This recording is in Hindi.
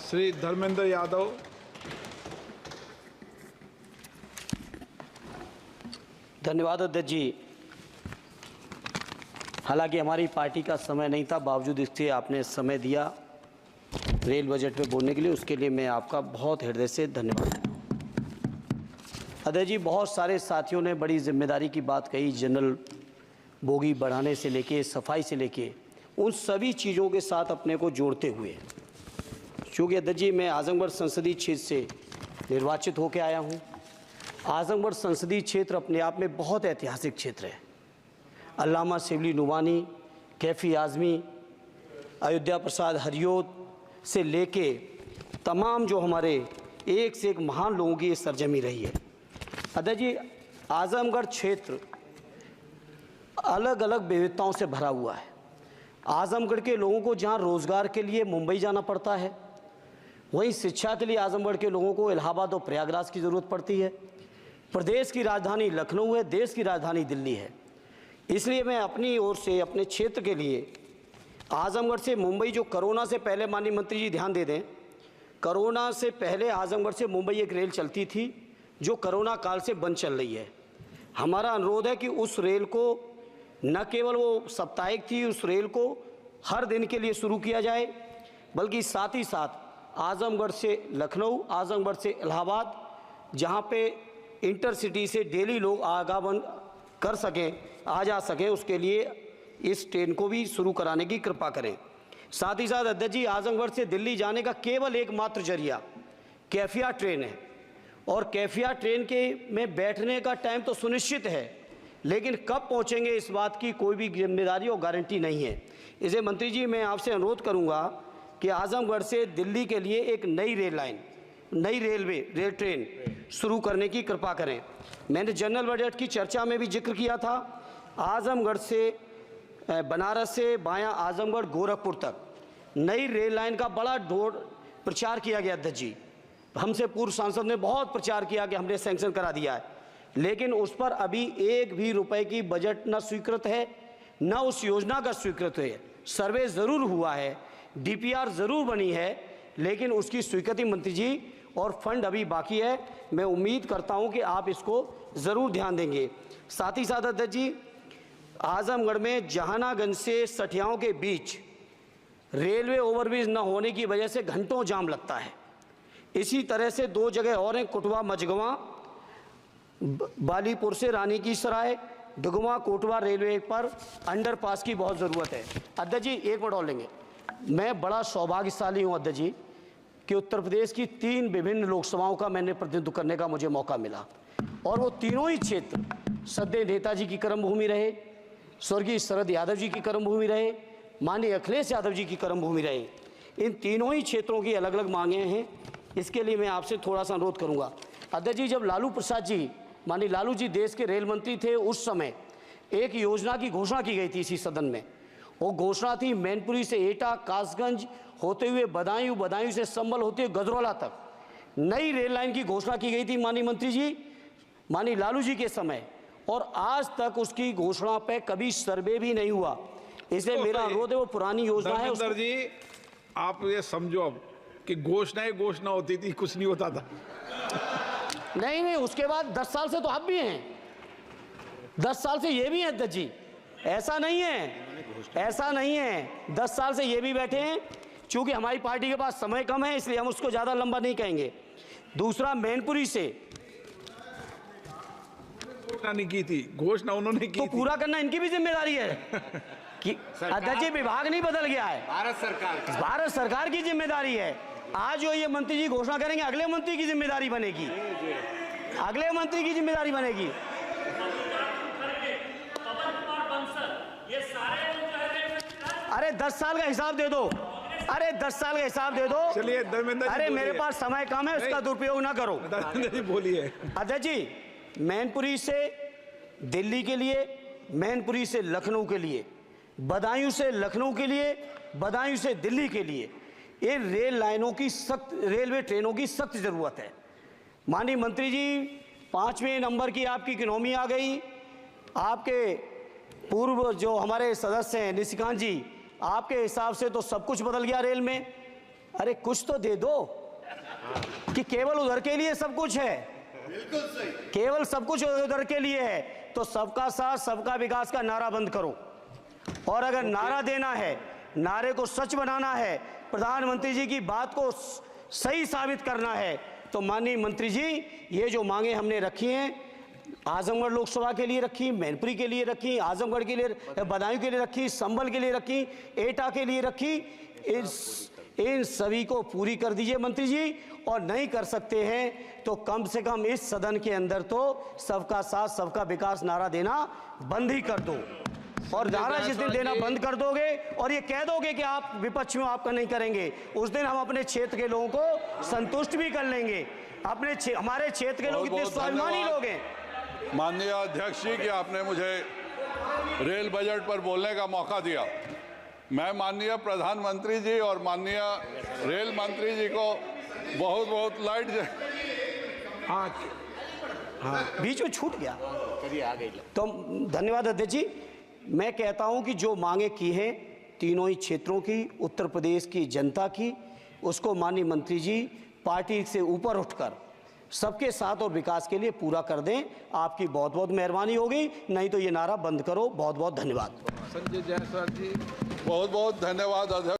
श्री धर्मेंद्र यादव। धन्यवाद अध्यक्ष जी। हालांकि हमारी पार्टी का समय नहीं था, बावजूद इसके आपने समय दिया रेल बजट पे बोलने के लिए, उसके लिए मैं आपका बहुत हृदय से धन्यवाद। अध्यक्ष जी, बहुत सारे साथियों ने बड़ी जिम्मेदारी की बात कही, जनरल बोगी बढ़ाने से लेके सफाई से लेके उन सभी चीज़ों के साथ अपने को जोड़ते हुए, क्योंकि अध्यक्ष जी मैं आजमगढ़ संसदीय क्षेत्र से निर्वाचित होकर आया हूँ। आजमगढ़ संसदीय क्षेत्र अपने आप में बहुत ऐतिहासिक क्षेत्र है। अल्लामा शिबली नुमानी, कैफ़ी आज़मी, अयोध्या प्रसाद हरियोत से लेके तमाम जो हमारे एक से एक महान लोगों की ये सरजमी रही है। अध्यक्ष जी, आजमगढ़ क्षेत्र अलग अलग विविधताओं से भरा हुआ है। आजमगढ़ के लोगों को जहाँ रोज़गार के लिए मुंबई जाना पड़ता है, वहीं शिक्षा के लिए आजमगढ़ के लोगों को इलाहाबाद और प्रयागराज की ज़रूरत पड़ती है। प्रदेश की राजधानी लखनऊ है, देश की राजधानी दिल्ली है। इसलिए मैं अपनी ओर से अपने क्षेत्र के लिए आजमगढ़ से मुंबई, जो कोरोना से पहले, माननीय मंत्री जी ध्यान दे दें, कोरोना से पहले आजमगढ़ से मुंबई एक रेल चलती थी जो कोरोना काल से बंद चल रही है। हमारा अनुरोध है कि उस रेल को न केवल वो साप्ताहिक थी, उस रेल को हर दिन के लिए शुरू किया जाए, बल्कि साथ ही साथ आजमगढ़ से लखनऊ, आजमगढ़ से इलाहाबाद, जहाँ पे इंटरसिटी से डेली लोग आवागमन कर सकें, आ जा सकें, उसके लिए इस ट्रेन को भी शुरू कराने की कृपा करें। साथ ही साथ अध्यक्ष जी, आजमगढ़ से दिल्ली जाने का केवल एकमात्र जरिया कैफिया ट्रेन है, और कैफिया ट्रेन के में बैठने का टाइम तो सुनिश्चित है, लेकिन कब पहुंचेंगे इस बात की कोई भी जिम्मेदारी और गारंटी नहीं है। इसे मंत्री जी मैं आपसे अनुरोध करूंगा कि आजमगढ़ से दिल्ली के लिए एक नई रेल लाइन, नई रेल ट्रेन शुरू करने की कृपा करें। मैंने जनरल बजट की चर्चा में भी जिक्र किया था, आजमगढ़ से बनारस से बायां आजमगढ़ गोरखपुर तक नई रेल लाइन का बड़ा प्रचार किया गया अध्यक्ष जी। हमसे पूर्व सांसद ने बहुत प्रचार किया कि हमने सैंक्शन करा दिया है, लेकिन उस पर अभी एक भी रुपए की बजट न स्वीकृत है, न उस योजना का स्वीकृत है। सर्वे ज़रूर हुआ है, डीपीआर ज़रूर बनी है, लेकिन उसकी स्वीकृति मंत्री जी और फंड अभी बाकी है। मैं उम्मीद करता हूं कि आप इसको ज़रूर ध्यान देंगे। साथ ही साथ अध्यक्ष जी, आजमगढ़ में जहानागंज से सठियाओं के बीच रेलवे ओवरब्रिज न होने की वजह से घंटों जाम लगता है। इसी तरह से दो जगह और हैं, कुटवा मझगवां, बालीपुर से रानी की सराय, डुगवा कोटवा रेलवे पर अंडरपास की बहुत ज़रूरत है। अध्यक्ष जी एक मिनट और लेंगे। मैं बड़ा सौभाग्यशाली हूँ अध्यक्ष जी कि उत्तर प्रदेश की 3 विभिन्न लोकसभाओं का मैंने प्रतिनिधित्व करने का मुझे मौका मिला, और वो तीनों ही क्षेत्र सदैव नेताजी की कर्मभूमि रहे, स्वर्गीय शरद यादव जी की कर्मभूमि रहे, माननीय अखिलेश यादव जी की कर्मभूमि रहे। इन तीनों ही क्षेत्रों की अलग अलग मांगें हैं। इसके लिए मैं आपसे थोड़ा सा अनुरोध करूंगा अध्यक्ष जी, जब लालू प्रसाद जी, माननीय लालू जी देश के रेल मंत्री थे, उस समय एक योजना की घोषणा की गई थी इसी सदन में। वो घोषणा थी मैनपुरी से एटा, कासगंज होते हुए बदायूं, बदायूं से संभल होते हुए गजरौला तक नई रेल लाइन की घोषणा की गई थी माननीय मंत्री जी, माननीय लालू जी के समय, और आज तक उसकी घोषणा पे कभी सर्वे भी नहीं हुआ। इसलिए मेरा अनुरोध है, वो पुरानी योजना है। धर्मेंद्र जी आप ये समझो अब कि घोषणा होती थी, कुछ नहीं होता था। नहीं, उसके बाद 10 साल से तो आप भी हैं, 10 साल से ये भी हैं अध्यक्ष जी, ऐसा नहीं है 10 साल से ये भी बैठे हैं। चूंकि हमारी पार्टी के पास समय कम है, इसलिए हम उसको ज्यादा लंबा नहीं कहेंगे। दूसरा, मैनपुरी से घोषणा नहीं की थी, घोषणा उन्होंने की तो थी। पूरा करना इनकी भी जिम्मेदारी है कि अध्यक्ष जी विभाग नहीं बदल गया है, भारत सरकार की जिम्मेदारी है। आज जो ये मंत्री जी घोषणा करेंगे, अगले मंत्री की जिम्मेदारी बनेगी, अगले मंत्री की जिम्मेदारी बनेगी। अरे 10 साल का हिसाब दे दो, अरे 10 साल का हिसाब दे दो। चलिए धर्मेंद्र जी, अरे मेरे पास समय कम है, उसका दुरुपयोग ना करो। धर्मेंद्र जी बोलिए। अध्यक्ष जी, मैनपुरी से दिल्ली के लिए, मैनपुरी से लखनऊ के लिए, बदायूं से लखनऊ के लिए, बदायूं से दिल्ली के लिए ये रेल लाइनों की सख्त, रेलवे ट्रेनों की सख्त ज़रूरत है। माननीय मंत्री जी, 5वें नंबर की आपकी इकोनॉमी आ गई, आपके पूर्व जो हमारे सदस्य हैं निशिकांत जी, आपके हिसाब से तो सब कुछ बदल गया रेल में। अरे कुछ तो दे दो कि केवल उधर के लिए सब कुछ है। बिल्कुल सही, केवल सब कुछ उधर के लिए है तो सबका साथ सबका विकास का नारा बंद करो। और अगर नारा देना है, नारे को सच बनाना है, प्रधानमंत्री जी की बात को सही साबित करना है, तो माननीय मंत्री जी ये जो मांगे हमने रखी हैं, आजमगढ़ लोकसभा के लिए रखी, मैनपुरी के लिए रखी, आजमगढ़ के लिए, बदायूं के लिए रखी, संभल के लिए रखी, एटा के लिए रखी, इन सभी को पूरी कर दीजिए मंत्री जी। और नहीं कर सकते हैं तो कम से कम इस सदन के अंदर तो सबका साथ सबका विकास नारा देना बंद ही कर दो। और नारा जिस दिन देना बंद कर दोगे और ये कह दोगे कि आप विपक्ष में आपका नहीं करेंगे, उस दिन हम अपने क्षेत्र के लोगों को संतुष्ट भी कर लेंगे। हमारे क्षेत्र के लोग इतने स्वाभिमानी लोग हैं। माननीय अध्यक्ष जी कि आपने मुझे रेल बजट पर बोलने का मौका दिया। मैं माननीय प्रधानमंत्री जी और माननीय रेल मंत्री जी को बहुत बहुत लाइट बीच में छूट गया तो धन्यवाद अध्यक्ष जी। मैं कहता हूं कि जो मांगे की हैं तीनों ही क्षेत्रों की, उत्तर प्रदेश की जनता की, उसको माननीय मंत्री जी पार्टी से ऊपर उठकर सबके साथ और विकास के लिए पूरा कर दें। आपकी बहुत बहुत मेहरबानी होगी, नहीं तो ये नारा बंद करो। बहुत बहुत धन्यवाद। संजय जायसवाल जी, बहुत बहुत धन्यवाद अध्यक्ष।